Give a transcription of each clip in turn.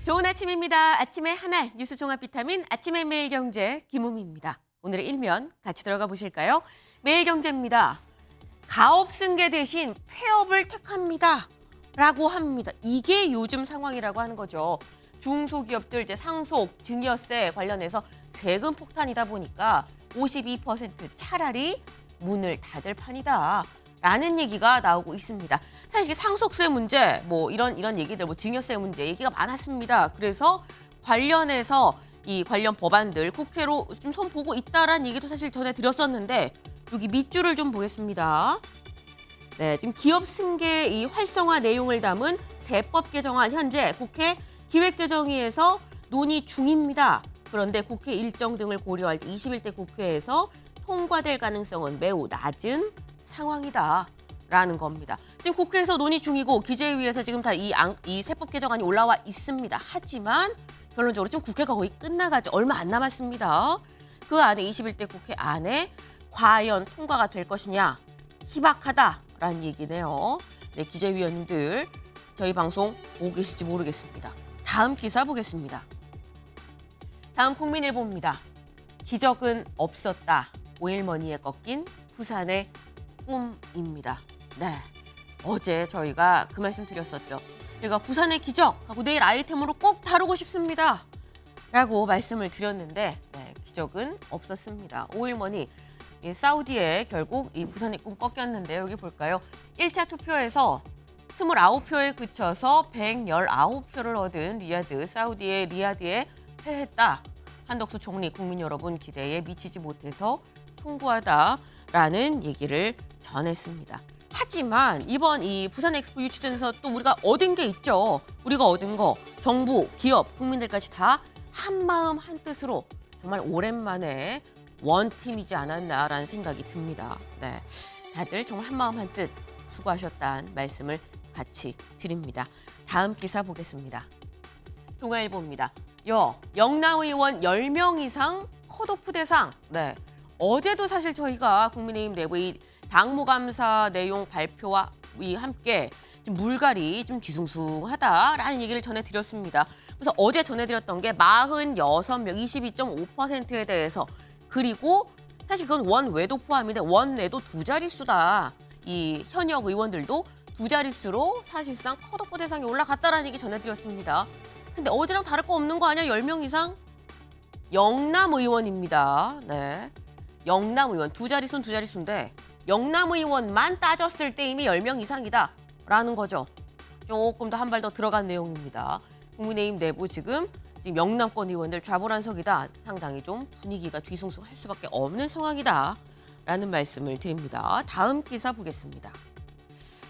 좋은 아침입니다. 아침의 하나 뉴스 종합 비타민 아침의 매일경제 김우미입니다. 오늘의 일면 같이 들어가 보실까요? 매일경제입니다. 가업 승계 대신 폐업을 택합니다. 라고 합니다. 이게 요즘 상황이라고 하는 거죠. 중소기업들 이제 상속, 증여세 관련해서 세금 폭탄이다 보니까 52% 차라리 문을 닫을 판이다. 라는 얘기가 나오고 있습니다. 사실 상속세 문제, 뭐 이런 얘기들, 뭐 증여세 문제 얘기가 많았습니다. 그래서 관련해서 이 관련 법안들 국회로 좀 손보고 있다라는 얘기도 사실 전해드렸었는데 여기 밑줄을 좀 보겠습니다. 네, 지금 기업 승계 이 활성화 내용을 담은 세법 개정안 현재 국회 기획재정위에서 논의 중입니다. 그런데 국회 일정 등을 고려할 때 21대 국회에서 통과될 가능성은 매우 낮은 상황이다라는 겁니다. 지금 국회에서 논의 중이고 기재위에서 지금 다 이 세법 개정안이 올라와 있습니다. 하지만 결론적으로 지금 국회가 거의 끝나가죠. 얼마 안 남았습니다. 그 안에 21대 국회 안에 과연 통과가 될 것이냐 희박하다라는 얘기네요. 네, 기재위원님들 저희 방송 보고 계실지 모르겠습니다. 다음 기사 보겠습니다. 다음 국민일보입니다. 기적은 없었다. 오일머니에 꺾인 부산의 꿈입니다. 네, 어제 저희가 그 말씀 드렸었죠. 제가 부산의 기적하고 내일 아이템으로 꼭 다루고 싶습니다. 라고 말씀을 드렸는데 네, 기적은 없었습니다. 오일머니 사우디에 결국 이 부산의 꿈 꺾였는데 여기 볼까요? 1차 투표에서 29표에 그쳐서 119표를 얻은 리야드, 사우디의 리야드에 패했다. 한덕수 총리 국민 여러분 기대에 미치지 못해서 송구하다라는 얘기를 전했습니다. 하지만 이번 이 부산 엑스포 유치전에서 또 우리가 얻은 게 있죠. 우리가 얻은 거 정부, 기업, 국민들까지 다 한마음 한뜻으로 정말 오랜만에 원팀이지 않았나라는 생각이 듭니다. 네, 다들 정말 한마음 한뜻 수고하셨다는 말씀을 같이 드립니다. 다음 기사 보겠습니다. 동아일보입니다. 영남 의원 10명 이상 컷오프 대상. 네, 어제도 사실 저희가 국민의힘 내부 이 당무감사 내용 발표와 함께 좀 물갈이 좀 뒤숭숭하다라는 얘기를 전해드렸습니다. 그래서 어제 전해드렸던 게 46명, 22.5%에 대해서 그리고 사실 그건 원외도 포함인데 원외도 두 자릿수다. 이 현역 의원들도 두 자릿수로 사실상 컷오프 대상에 올라갔다라는 얘기 전해드렸습니다. 근데 어제랑 다를 거 없는 거 아니야? 10명 이상? 영남 의원입니다. 네, 영남 의원 두 자릿수는 두 자릿수인데 영남 의원만 따졌을 때 이미 10명 이상이다라는 거죠. 조금 더 한 발 더 들어간 내용입니다. 국민의힘 내부 지금 영남권 의원들 좌불안석이다. 상당히 좀 분위기가 뒤숭숭할 수밖에 없는 상황이다라는 말씀을 드립니다. 다음 기사 보겠습니다.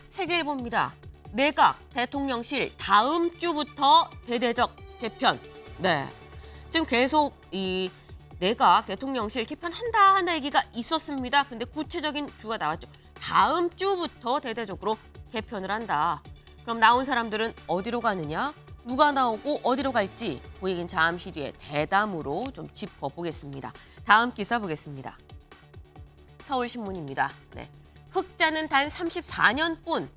세계일보입니다. 내각 대통령실 다음 주부터 대대적 개편. 네, 지금 계속 이 내각 대통령실 개편한다 얘기가 있었습니다. 근데 구체적인 주가 나왔죠. 다음 주부터 대대적으로 개편을 한다. 그럼 나온 사람들은 어디로 가느냐? 누가 나오고 어디로 갈지 그 얘기는 잠시 뒤에 대담으로 좀 짚어보겠습니다. 다음 기사 보겠습니다. 서울신문입니다. 네, 흑자는 단 34년뿐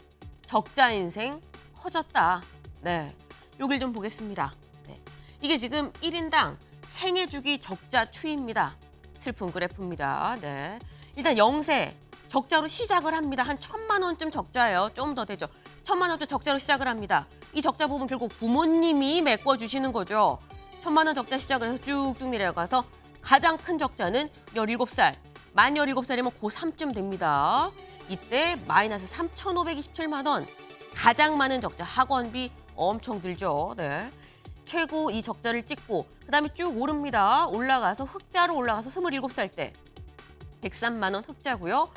적자 인생 커졌다. 네, 여길 좀 보겠습니다. 네, 이게 지금 1인당 생애주기 적자 추이입니다. 슬픈 그래프입니다. 네, 일단 영세 적자로 시작을 합니다. 한 1,000만 원쯤 적자예요. 좀 더 되죠. 1,000만 원쯤 적자로 시작을 합니다. 이 적자 부분 결국 부모님이 메꿔주시는 거죠. 1,000만 원 적자 시작을 해서 쭉쭉 내려가서 가장 큰 적자는 17살. 만 17살이면 고3쯤 됩니다. 이때 마이너스 3,527만 원. 가장 많은 적자. 학원비 엄청 들죠. 네, 최고 이 적자를 찍고 그다음에 쭉 오릅니다. 올라가서 흑자로 올라가서 27살 때 103만 원 흑자고요.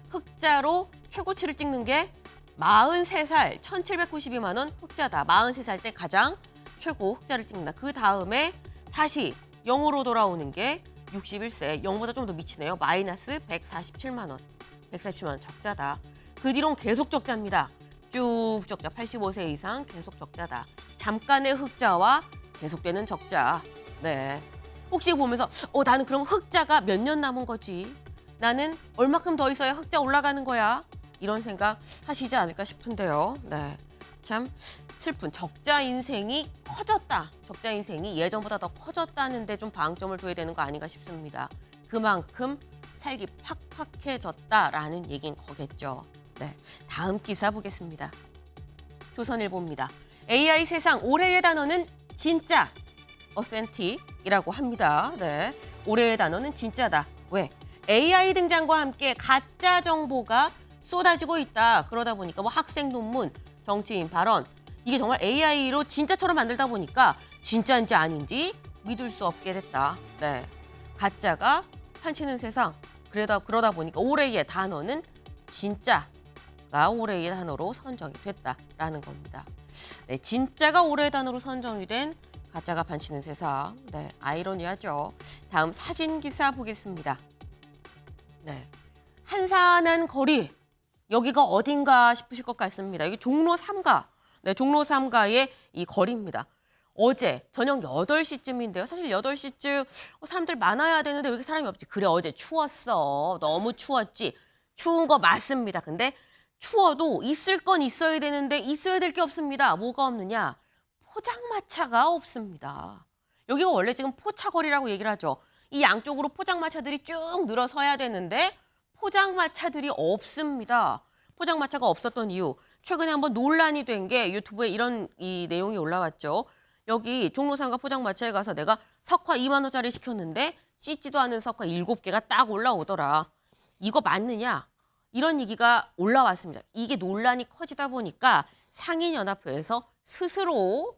흑자로 최고치를 찍는 게 43살 1,792만 원 흑자다. 43살 때 가장 최고 흑자를 찍는다. 그 다음에 다시 0으로 돌아오는 게 61세 0보다 좀 더 미치네요. 마이너스 147만 원. 147만 원 적자다. 그 뒤로는 계속 적자입니다. 쭉 적자. 85세 이상 계속 적자다. 잠깐의 흑자와 계속되는 적자. 네, 혹시 보면서 나는 그럼 흑자가 몇 년 남은 거지? 나는 얼마큼 더 있어야 흑자 올라가는 거야? 이런 생각 하시지 않을까 싶은데요. 네, 참 슬픈 적자 인생이 커졌다. 적자 인생이 예전보다 더 커졌다는데 좀 방점을 둬야 되는 거 아닌가 싶습니다. 그만큼 살기 팍팍해졌다라는 얘기인 거겠죠. 네, 다음 기사 보겠습니다. 조선일보입니다. AI 세상 올해의 단어는 진짜, 어센틱이라고 합니다. 네, 올해의 단어는 진짜다. 왜? AI 등장과 함께 가짜 정보가 쏟아지고 있다. 그러다 보니까 뭐 학생 논문, 정치인 발언, 이게 정말 AI로 진짜처럼 만들다 보니까 진짜인지 아닌지 믿을 수 없게 됐다. 네, 가짜가 판치는 세상. 그러다 보니까 올해의 단어는 진짜가 올해의 단어로 선정이 됐다라는 겁니다. 네, 진짜가 올해의 단어로 선정이 된 가짜가 판치는 세상. 네, 아이러니하죠. 다음 사진 기사 보겠습니다. 네, 한산한 거리. 여기가 어딘가 싶으실 것 같습니다. 여기 종로 3가. 네, 종로 3가의 이 거리입니다. 어제 저녁 8시쯤인데요. 사실 8시쯤 사람들 많아야 되는데 왜 이렇게 사람이 없지? 그래, 어제 추웠어. 너무 추웠지. 추운 거 맞습니다. 근데 추워도 있을 건 있어야 되는데 있어야 될 게 없습니다. 뭐가 없느냐? 포장마차가 없습니다. 여기가 원래 지금 포차거리라고 얘기를 하죠. 이 양쪽으로 포장마차들이 쭉 늘어서야 되는데 포장마차들이 없습니다. 포장마차가 없었던 이유. 최근에 한번 논란이 된 게 유튜브에 이런 이 내용이 올라왔죠. 여기 종로상가 포장마차에 가서 내가 석화 2만 원짜리 시켰는데 씻지도 않은 석화 7개가 딱 올라오더라. 이거 맞느냐? 이런 얘기가 올라왔습니다. 이게 논란이 커지다 보니까 상인연합회에서 스스로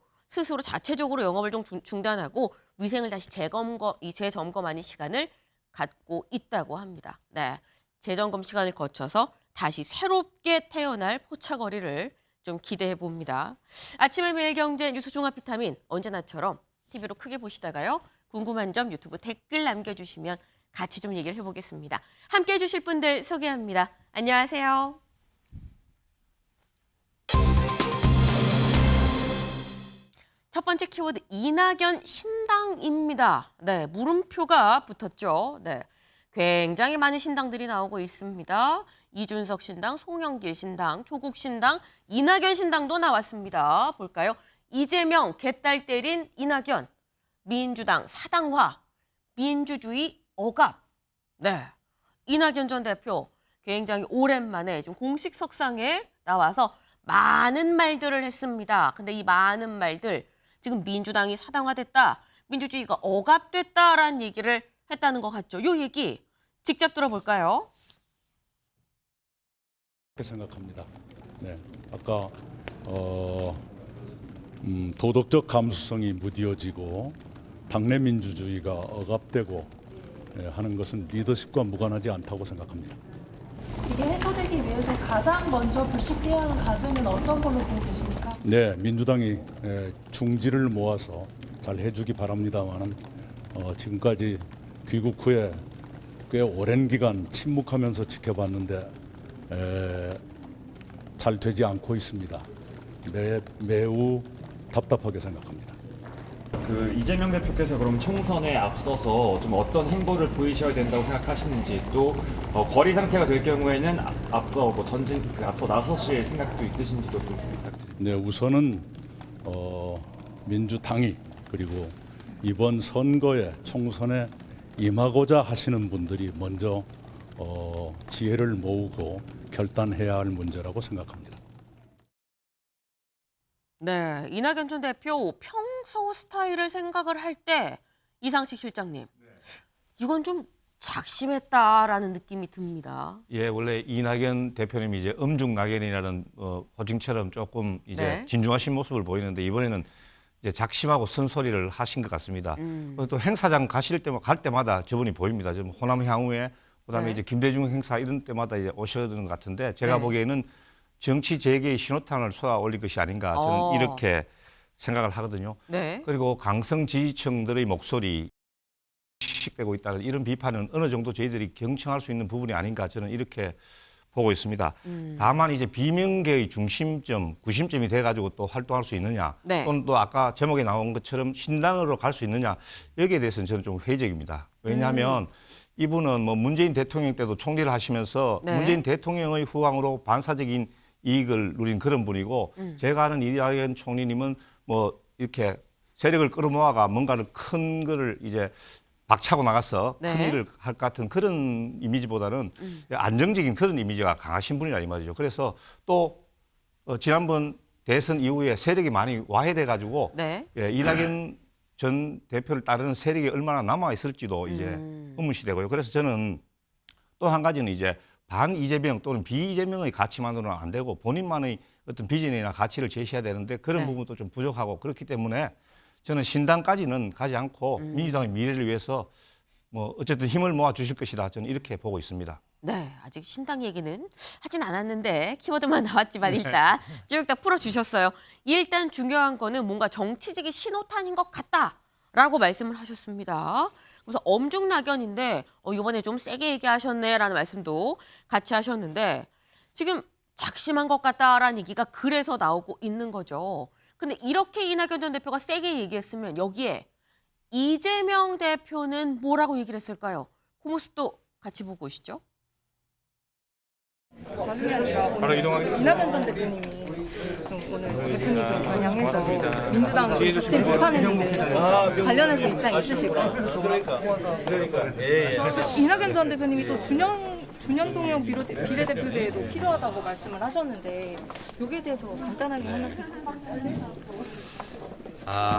자체적으로 영업을 좀 중단하고 위생을 다시 재점검하는 시간을 갖고 있다고 합니다. 네, 재점검 시간을 거쳐서 다시 새롭게 태어날 포차거리를 좀 기대해 봅니다. 아침의 매일경제 뉴스 종합 비타민 언제나처럼 TV로 크게 보시다가요. 궁금한 점 유튜브 댓글 남겨주시면 같이 좀 얘기를 해보겠습니다. 함께해 주실 분들 소개합니다. 안녕하세요. 첫 번째 키워드 이낙연 신당입니다. 네, 물음표가 붙었죠. 네, 굉장히 많은 신당들이 나오고 있습니다. 이준석 신당, 송영길 신당, 조국 신당, 이낙연 신당도 나왔습니다. 볼까요? 이재명 개딸 때린 이낙연, 민주당 사당화, 민주주의 억압. 네, 이낙연 전 대표 굉장히 오랜만에 지금 공식 석상에 나와서 많은 말들을 했습니다. 근데 이 많은 말들 지금 민주당이 사당화됐다, 민주주의가 억압됐다라는 얘기를 했다는 것 같죠. 이 얘기 직접 들어볼까요? 그렇게 생각합니다. 네, 아까 도덕적 감수성이 무뎌지고 당내 민주주의가 억압되고 하는 것은 리더십과 무관하지 않다고 생각합니다. 이게 해소되기 위해서 가장 먼저 불식해야 하는 과제는 어떤 걸로 보고 계십니까? 네, 민주당이 중지를 모아서 잘 해주기 바랍니다만은 지금까지 귀국 후에 꽤 오랜 기간 침묵하면서 지켜봤는데 잘 되지 않고 있습니다. 매우 답답하게 생각합니다. 그 이재명 대표께서 그럼 총선에 앞서서 좀 어떤 행보를 보이셔야 된다고 생각하시는지, 또 거리 상태가 될 경우에는 앞서 뭐 전진 앞서 나서실 생각도 있으신지도 좀 부탁드립니다. 네, 우선은 민주당이 그리고 이번 선거에 총선에 임하고자 하시는 분들이 먼저 지혜를 모으고 결단해야 할 문제라고 생각합니다. 네, 이낙연 전 대표 평소 스타일을 생각을 할 때 이상식 실장님, 이건 좀 작심했다라는 느낌이 듭니다. 예, 원래 이낙연 대표님이 이제 엄중낙연이라는 호칭처럼 조금 이제 네. 진중하신 모습을 보이는데 이번에는 이제 작심하고 쓴소리를 하신 것 같습니다. 또 행사장 갈 때마다 저분이 보입니다. 지금 호남 향후에 그다음에 네. 이제 김대중 행사 이런 때마다 이제 오셔야 되는 것 같은데 제가 네. 보기에는 정치 재개의 신호탄을 쏘아 올릴 것이 아닌가 저는 이렇게 생각을 하거든요. 네. 그리고 강성 지지층들의 목소리 식되고 있다는 이런 비판은 어느 정도 저희들이 경청할 수 있는 부분이 아닌가 저는 이렇게 보고 있습니다. 다만 이제 비명계의 중심점, 구심점이 돼가지고 또 활동할 수 있느냐, 네. 또는 또 아까 제목에 나온 것처럼 신당으로 갈 수 있느냐, 여기에 대해서는 저는 좀 회의적입니다. 왜냐하면 이분은 뭐 문재인 대통령 때도 총리를 하시면서 네. 문재인 대통령의 후광으로 반사적인 이익을 누린 그런 분이고 제가 아는 이낙연 총리님은 뭐 이렇게 세력을 끌어모아가 뭔가를 큰 거를 이제 박차고 나가서 네. 큰 일을 할 것 같은 그런 이미지보다는 안정적인 그런 이미지가 강하신 분이라 이 말이죠. 그래서 또 지난번 대선 이후에 세력이 많이 와해돼 가지고 네. 예, 이낙연 전 대표를 따르는 세력이 얼마나 남아 있을지도 이제 의문시되고요. 그래서 저는 또 한 가지는 이제 반 이재명 또는 비이재명의 가치만으로는 안 되고 본인만의 어떤 비전이나 가치를 제시해야 되는데 그런 네. 부분도 좀 부족하고 그렇기 때문에 저는 신당까지는 가지 않고 민주당의 미래를 위해서 뭐 어쨌든 힘을 모아 주실 것이다. 저는 이렇게 보고 있습니다. 네, 아직 신당 얘기는 하진 않았는데 키워드만 나왔지만 일단 쭉 다 풀어주셨어요. 일단 중요한 거는 뭔가 정치적인 신호탄인 것 같다라고 말씀을 하셨습니다. 그래서 엄중낙연인데 이번에 좀 세게 얘기하셨네라는 말씀도 같이 하셨는데 지금 작심한 것 같다라는 얘기가 그래서 나오고 있는 거죠. 근데 이렇게 이낙연 전 대표가 세게 얘기했으면 여기에 이재명 대표는 뭐라고 얘기를 했을까요? 그 모습도 같이 보고 오시죠. 다름이 아니라 오늘 이낙연 전 대표님이 좀 오늘 대표님 겨냥해서 민주당 자체 비판했는데 관련해서 입장 있으실까요? 이낙연 전 대표님이 또 준연동형 비례대표제도 필요하다고 말씀을 하셨는데 여기에 대해서 간단하게 한 말씀 부탁드립니다.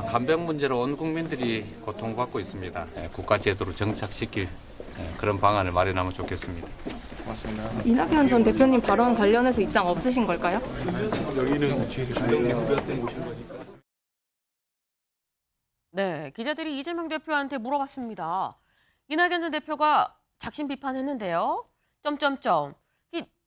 간병 문제로 온 국민들이 고통받고 있습니다. 국가 제도로 정착시킬 그런 방안을 마련하면 좋겠습니다. 고맙습니다. 이낙연 전 대표님 발언 관련해서 입장 없으신 걸까요? 네, 기자들이 이재명 대표한테 물어봤습니다. 이낙연 전 대표가 작심 비판했는데요. 점점점.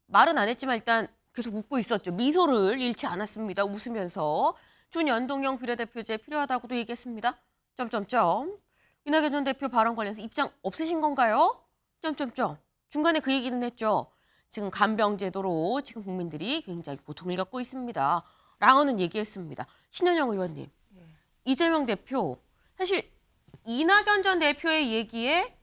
말은 안 했지만 일단 계속 웃고 있었죠. 미소를 잃지 않았습니다. 웃으면서. 준연동형 비례대표제 필요하다고도 얘기했습니다. 점점점. 이낙연 전 대표 발언 관련해서 입장 없으신 건가요? 점점점. 중간에 그 얘기는 했죠. 지금 간병제도로 지금 국민들이 굉장히 고통을 겪고 있습니다. 라고는 얘기했습니다. 신현영 의원님. 이재명 대표. 사실 이낙연 전 대표의 얘기에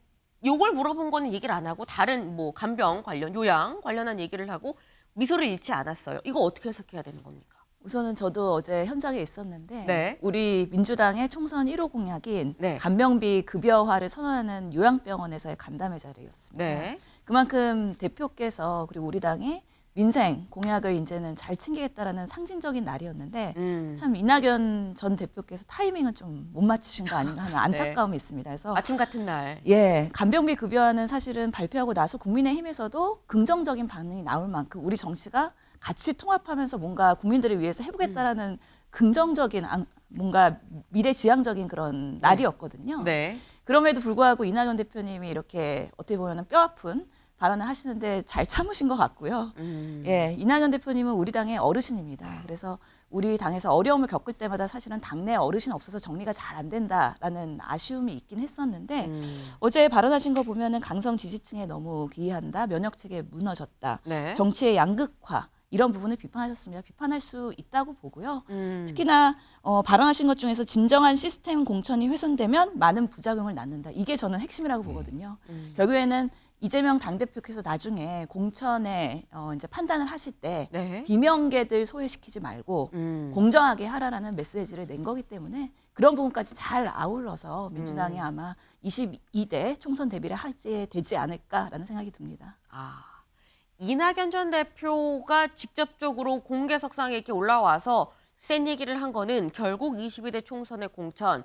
요걸 물어본 거는 얘기를 안 하고 다른 뭐 간병 관련, 요양 관련한 얘기를 하고 미소를 잃지 않았어요. 이거 어떻게 해석해야 되는 겁니까? 우선은 저도 어제 현장에 있었는데 네. 우리 민주당의 총선 1호 공약인 네. 간병비 급여화를 선언하는 요양병원에서의 간담회 자리였습니다. 네. 그만큼 대표께서 그리고 우리 당의 민생 공약을 이제는 잘 챙기겠다라는 상징적인 날이었는데 참 이낙연 전 대표께서 타이밍은 좀 못 맞추신 거 아닌가 하는 안타까움이 있습니다. 그래서 아침 같은 날. 예, 간병비 급여화는 사실은 발표하고 나서 국민의힘에서도 긍정적인 반응이 나올 만큼 우리 정치가 같이 통합하면서 뭔가 국민들을 위해서 해보겠다라는 긍정적인 뭔가 미래지향적인 그런 날이었거든요. 네. 그럼에도 불구하고 이낙연 대표님이 이렇게 어떻게 보면 뼈아픈 발언을 하시는데 잘 참으신 것 같고요. 예, 이낙연 대표님은 우리 당의 어르신입니다. 그래서 우리 당에서 어려움을 겪을 때마다 사실은 당내 어르신 없어서 정리가 잘 안 된다라는 아쉬움이 있긴 했었는데 어제 발언하신 거 보면은 강성 지지층에 너무 기이한다, 면역 체계 무너졌다, 네. 정치의 양극화 이런 부분을 비판하셨습니다. 비판할 수 있다고 보고요. 특히나 발언하신 것 중에서 진정한 시스템 공천이 훼손되면 많은 부작용을 낳는다. 이게 저는 핵심이라고 보거든요. 결국에는 이재명 당대표께서 나중에 공천에 이제 판단을 하실 때 네. 비명계들 소외시키지 말고 공정하게 하라라는 메시지를 낸 거기 때문에 그런 부분까지 잘 아울러서 민주당이 아마 22대 총선 대비를 하게 되지 않을까라는 생각이 듭니다. 이낙연 전 대표가 직접적으로 공개석상에 이렇게 올라와서 센 얘기를 한 거는 결국 22대 총선의 공천,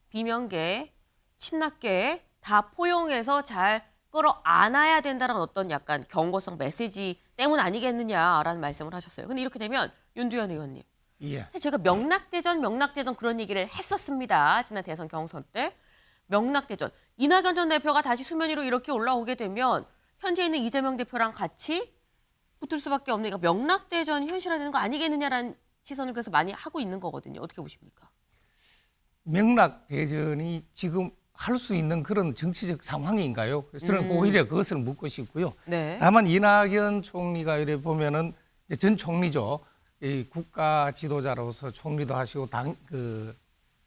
비명계, 친낙계 다 포용해서 잘 끌어안아야 된다는 어떤 약간 경고성 메시지 때문 아니겠느냐라는 말씀을 하셨어요. 근데 이렇게 되면 윤두현 의원님. 예. 제가 명락대전 그런 얘기를 했었습니다. 지난 대선 경선 때. 명락대전. 이낙연 전 대표가 다시 수면 위로 이렇게 올라오게 되면 현재 있는 이재명 대표랑 같이 붙을 수밖에 없는 명락대전이 현실화되는 거 아니겠느냐라는 시선을 그래서 많이 하고 있는 거거든요. 어떻게 보십니까? 명락대전이 지금 할 수 있는 그런 정치적 상황인가요? 그래서 저는 오히려 그것을 묻고 싶고요. 네. 다만 이낙연 총리가 이래 보면은 이제 전 총리죠. 이 국가 지도자로서 총리도 하시고 그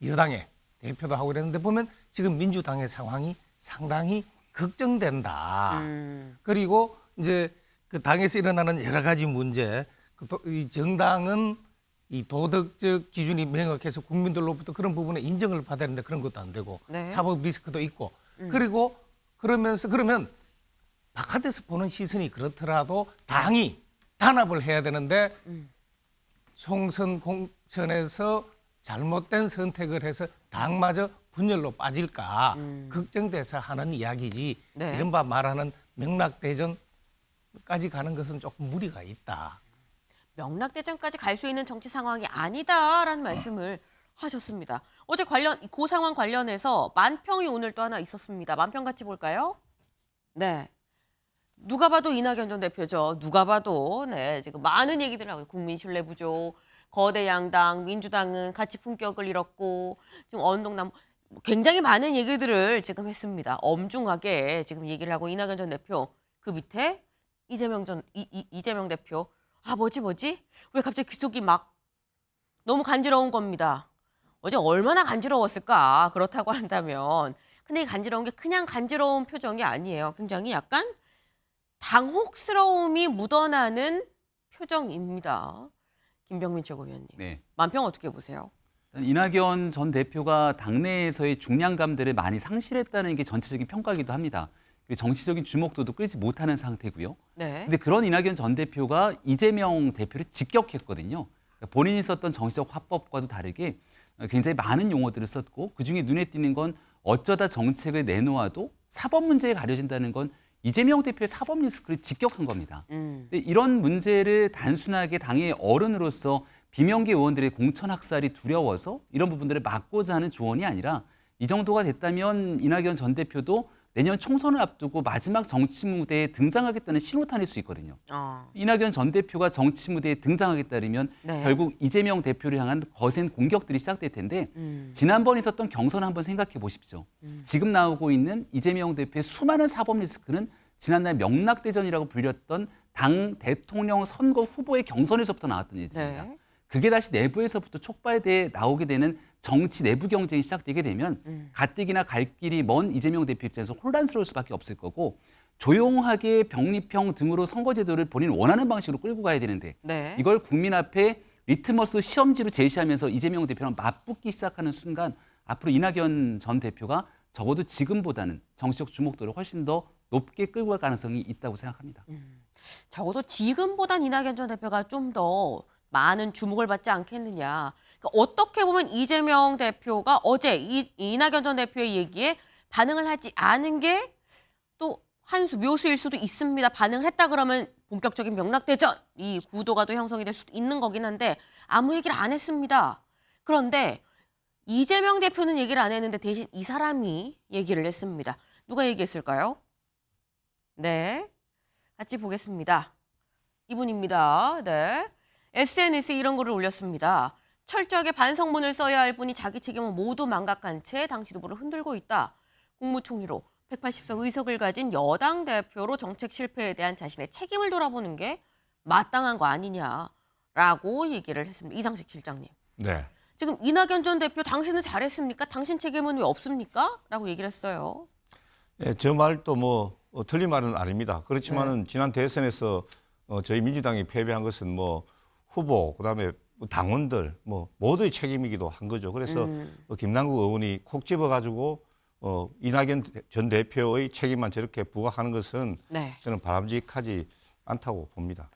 여당의 대표도 하고 그랬는데 보면 지금 민주당의 상황이 상당히 걱정된다. 그리고 이제 그 당에서 일어나는 여러 가지 문제, 이 정당은 이 도덕적 기준이 명확해서 국민들로부터 그런 부분에 인정을 받아야 되는데 그런 것도 안 되고 네. 사법 리스크도 있고 그리고 그러면 바깥에서 보는 시선이 그렇더라도 당이 단합을 해야 되는데 총선 공천에서 잘못된 선택을 해서 당마저 분열로 빠질까 걱정돼서 하는 이야기지 네. 이른바 말하는 명락대전까지 가는 것은 조금 무리가 있다. 명락대전까지 갈 수 있는 정치 상황이 아니다라는 말씀을 하셨습니다. 어제 그 상황 관련해서 만평이 오늘 또 하나 있었습니다. 만평 같이 볼까요? 네. 누가 봐도 이낙연 전 대표죠. 누가 봐도 네 지금 많은 얘기들 나오고 국민 신뢰 부족, 거대 양당, 민주당은 가치 품격을 잃었고 지금 언동나무 굉장히 많은 얘기들을 지금 했습니다. 엄중하게 지금 얘기를 하고 이낙연 전 대표 그 밑에 이재명 대표 뭐지 왜 갑자기 귀속이 막 너무 간지러운 겁니다. 어제 얼마나 간지러웠을까 그렇다고 한다면 근데 이 간지러운 게 그냥 간지러운 표정이 아니에요. 굉장히 약간 당혹스러움이 묻어나는 표정입니다. 김병민 최고위원님. 네. 만평 어떻게 보세요? 이낙연 전 대표가 당내에서의 중량감들을 많이 상실했다는 게 전체적인 평가이기도 합니다. 정치적인 주목도도 끌지 못하는 상태고요. 네. 근데 그런 이낙연 전 대표가 이재명 대표를 직격했거든요. 본인이 썼던 정치적 화법과도 다르게 굉장히 많은 용어들을 썼고 그중에 눈에 띄는 건 어쩌다 정책을 내놓아도 사법 문제에 가려진다는 건 이재명 대표의 사법 리스크를 직격한 겁니다. 근데 이런 문제를 단순하게 당의 어른으로서 비명계 의원들의 공천 학살이 두려워서 이런 부분들을 막고자 하는 조언이 아니라 이 정도가 됐다면 이낙연 전 대표도 내년 총선을 앞두고 마지막 정치 무대에 등장하겠다는 신호탄일 수 있거든요. 이낙연 전 대표가 정치 무대에 등장하겠다면 네. 결국 이재명 대표를 향한 거센 공격들이 시작될 텐데 지난번 있었던 경선 한번 생각해 보십시오. 지금 나오고 있는 이재명 대표의 수많은 사법 리스크는 지난날 명락대전이라고 불렸던 당 대통령 선거 후보의 경선에서부터 나왔던 일들입니다. 네. 그게 다시 내부에서부터 촉발돼 나오게 되는 정치 내부 경쟁이 시작되게 되면 가뜩이나 갈 길이 먼 이재명 대표 입장에서 혼란스러울 수밖에 없을 거고 조용하게 병립형 등으로 선거제도를 본인 원하는 방식으로 끌고 가야 되는데 네. 이걸 국민 앞에 리트머스 시험지로 제시하면서 이재명 대표랑 맞붙기 시작하는 순간 앞으로 이낙연 전 대표가 적어도 지금보다는 정치적 주목도를 훨씬 더 높게 끌고 갈 가능성이 있다고 생각합니다. 적어도 지금보단 이낙연 전 대표가 좀 더 많은 주목을 받지 않겠느냐. 그러니까 어떻게 보면 이재명 대표가 어제 이낙연 전 대표의 얘기에 반응을 하지 않은 게 또 한수 묘수일 수도 있습니다. 반응을 했다 그러면 본격적인 명락대전 이 구도가 또 형성이 될 수도 있는 거긴 한데 아무 얘기를 안 했습니다. 그런데 이재명 대표는 얘기를 안 했는데 대신 이 사람이 얘기를 했습니다. 누가 얘기했을까요? 네, 같이 보겠습니다. 이분입니다. 네, SNS에 이런 글을 올렸습니다. 철저하게 반성문을 써야 할 분이 자기 책임을 모두 망각한 채 당시 후보를 흔들고 있다. 국무총리로 180석 의석을 가진 여당 대표로 정책 실패에 대한 자신의 책임을 돌아보는 게 마땅한 거 아니냐라고 얘기를 했습니다. 이상식 실장님. 네. 지금 이낙연 전 대표 당신은 잘했습니까? 당신 책임은 왜 없습니까? 라고 얘기를 했어요. 예, 저 말도 뭐 틀린 말은 아닙니다. 그렇지만은 지난 대선에서 저희 민주당이 패배한 것은 뭐 후보 그다음에 당원들 뭐 모두의 책임이기도 한 거죠. 그래서 김남국 의원이 콕 집어가지고 이낙연 전 대표의 책임만 저렇게 부각하는 것은 네. 저는 바람직하지 않다고 봅니다.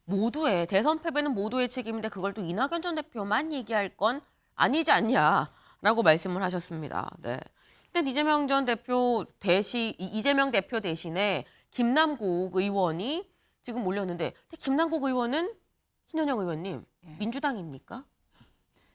모두의 대선 패배는 모두의 책임인데 그걸 또 이낙연 전 대표만 얘기할 건 아니지 않냐라고 말씀을 하셨습니다. 네. 일단 이재명 대표 대신에 김남국 의원이 지금 올렸는데 김남국 의원은 신현영 의원님 민주당입니까?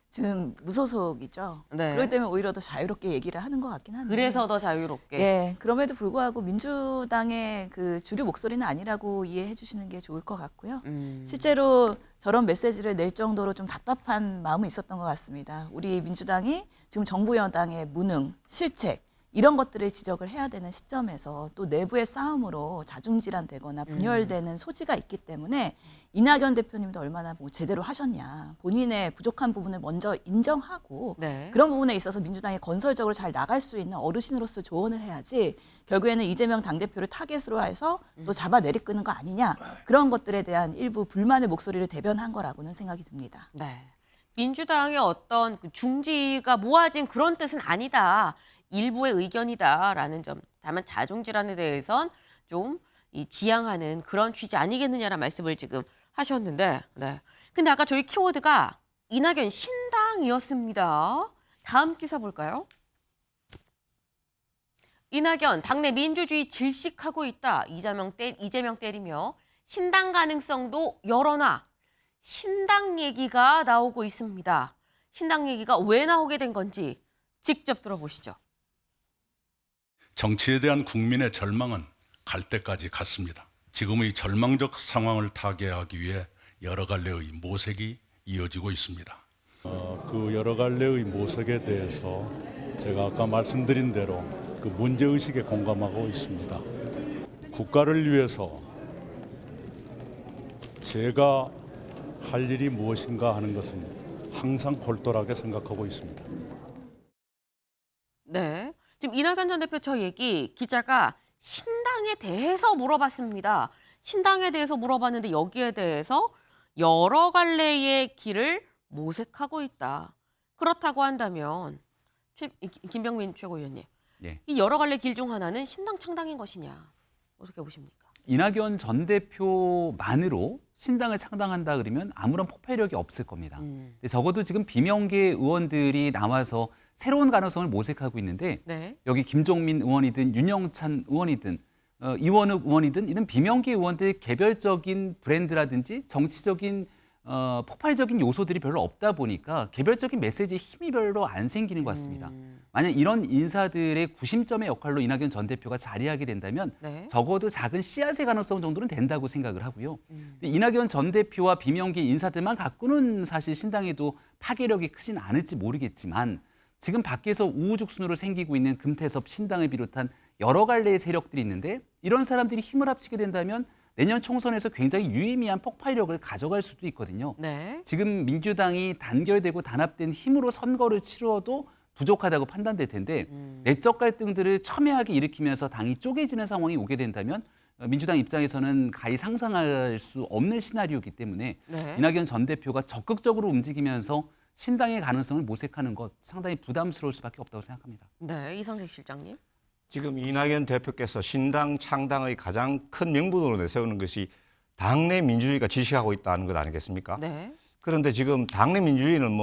지금 무소속이죠. 네. 그렇기 때문에 오히려 더 자유롭게 얘기를 하는 것 같긴 한데. 그래서 더 자유롭게. 예, 그럼에도 불구하고 민주당의 그 주류 목소리는 아니라고 이해해 주시는 게 좋을 것 같고요. 실제로 저런 메시지를 낼 정도로 좀 답답한 마음이 있었던 것 같습니다. 우리 민주당이 지금 정부 여당의 무능, 실책 이런 것들을 지적을 해야 되는 시점에서 또 내부의 싸움으로 자중질환되거나 분열되는 소지가 있기 때문에 이낙연 대표님도 얼마나 뭐 제대로 하셨냐. 본인의 부족한 부분을 먼저 인정하고 네. 그런 부분에 있어서 민주당이 건설적으로 잘 나갈 수 있는 어르신으로서 조언을 해야지 결국에는 이재명 당대표를 타겟으로 해서 또 잡아 내리끄는 거 아니냐. 그런 것들에 대한 일부 불만의 목소리를 대변한 거라고는 생각이 듭니다. 네. 민주당의 어떤 그 중지가 모아진 그런 뜻은 아니다. 일부의 의견이다라는 점. 다만 자중질환에 대해선 좀 이 지양하는 그런 취지 아니겠느냐라는 말씀을 지금 하셨는데, 네. 근데 아까 저희 키워드가 이낙연 신당이었습니다. 다음 기사 볼까요? 이낙연 당내 민주주의 질식하고 있다. 이재명 때리며 신당 가능성도 열어놔. 신당 얘기가 나오고 있습니다. 신당 얘기가 왜 나오게 된 건지 직접 들어보시죠. 정치에 대한 국민의 절망은 갈 때까지 갔습니다. 지금의 절망적 상황을 타개하기 위해 여러 갈래의 모색이 이어지고 있습니다. 그 여러 갈래의 모색에 대해서 제가 아까 말씀드린 대로 그 문제의식에 공감하고 있습니다. 국가를 위해서 제가 할 일이 무엇인가 하는 것은 항상 골똘하게 생각하고 있습니다. 네. 지금 이낙연 전 대표 저 얘기 기자가 신당에 대해서 물어봤습니다. 신당에 대해서 물어봤는데 여기에 대해서 여러 갈래의 길을 모색하고 있다. 그렇다고 한다면 김병민 최고위원님, 예. 이 여러 갈래 길 중 하나는 신당 창당인 것이냐 어떻게 보십니까? 이낙연 전 대표만으로 신당을 창당한다 그러면 아무런 폭발력이 없을 겁니다. 근데 적어도 지금 비명계 의원들이 나와서 새로운 가능성을 모색하고 있는데 네. 여기 김종민 의원이든 윤영찬 의원이든 이원욱 의원이든 이런 비명계 의원들의 개별적인 브랜드라든지 정치적인 폭발적인 요소들이 별로 없다 보니까 개별적인 메시지에 힘이 별로 안 생기는 것 같습니다. 만약 이런 인사들의 구심점의 역할로 이낙연 전 대표가 자리하게 된다면 네. 적어도 작은 씨앗의 가능성 정도는 된다고 생각을 하고요. 근데 이낙연 전 대표와 비명계 인사들만 갖고는 사실 신당에도 파괴력이 크진 않을지 모르겠지만 지금 밖에서 우후죽순으로 생기고 있는 금태섭 신당을 비롯한 여러 갈래의 세력들이 있는데 이런 사람들이 힘을 합치게 된다면 내년 총선에서 굉장히 유의미한 폭발력을 가져갈 수도 있거든요. 네. 지금 민주당이 단결되고 단합된 힘으로 선거를 치루어도 부족하다고 판단될 텐데 내적 갈등들을 첨예하게 일으키면서 당이 쪼개지는 상황이 오게 된다면 민주당 입장에서는 가히 상상할 수 없는 시나리오이기 때문에 네. 이낙연 전 대표가 적극적으로 움직이면서 신당의 가능성을 모색하는 것 상당히 부담스러울 수밖에 없다고 생각합니다. 네, 이상식 실장님. 지금 이낙연 대표께서 신당 창당의 가장 큰 명분으로 내세우는 것이 당내 민주주의가 질식하고 있다는 것 아니겠습니까? 네. 그런데 지금 당내 민주주의는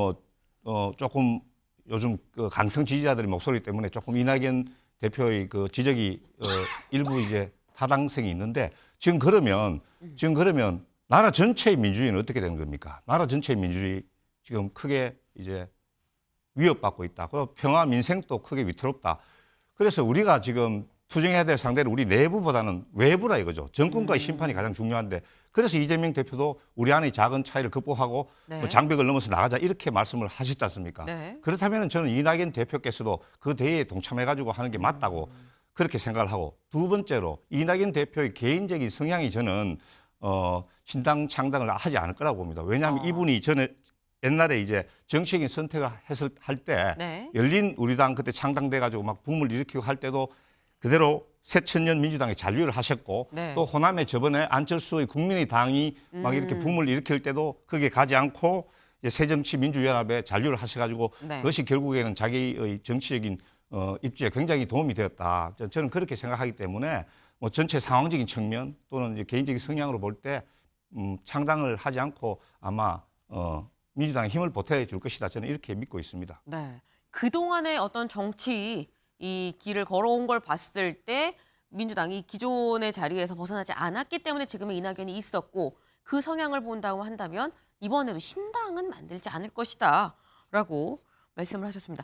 조금 요즘 그 강성 지지자들의 목소리 때문에 조금 이낙연 대표의 그 지적이 일부 이제 타당성이 있는데 지금 그러면 나라 전체의 민주주의는 어떻게 되는 겁니까? 나라 전체의 민주주의 지금 크게 이제 위협받고 있다. 그리고 평화 민생도 크게 위태롭다. 그래서 우리가 지금 투쟁해야 될 상대는 우리 내부보다는 외부라 이거죠. 정권과의 심판이 가장 중요한데 그래서 이재명 대표도 우리 안의 작은 차이를 극복하고 네. 장벽을 넘어서 나가자 이렇게 말씀을 하셨지 않습니까? 네. 그렇다면 저는 이낙연 대표께서도 그 대회에 동참해가지고 하는 게 맞다고 그렇게 생각을 하고 두 번째로 이낙연 대표의 개인적인 성향이 저는 신당 창당을 하지 않을 거라고 봅니다. 왜냐하면 이분이 전에 옛날에 이제 정치적인 선택을 할 때 네. 열린 우리당 그때 창당돼가지고 막 붐을 일으키고 할 때도 그대로 새천년 민주당에 잔류를 하셨고 네. 또 호남에 저번에 안철수의 국민의당이 막 이렇게 붐을 일으킬 때도 거기에 가지 않고 이제 새정치민주연합에 잔류를 하셔가지고 네. 그것이 결국에는 자기의 정치적인 입지에 굉장히 도움이 되었다. 저는 그렇게 생각하기 때문에 뭐 전체 상황적인 측면 또는 이제 개인적인 성향으로 볼 때 창당을 하지 않고 아마 민주당에 힘을 보태줄 것이다. 저는 이렇게 믿고 있습니다. 네. 그동안의 어떤 정치 이 길을 걸어온 걸 봤을 때 민주당이 기존의 자리에서 벗어나지 않았기 때문에 지금의 이낙연이 있었고 그 성향을 본다고 한다면 이번에도 신당은 만들지 않을 것이다 라고 말씀을 하셨습니다.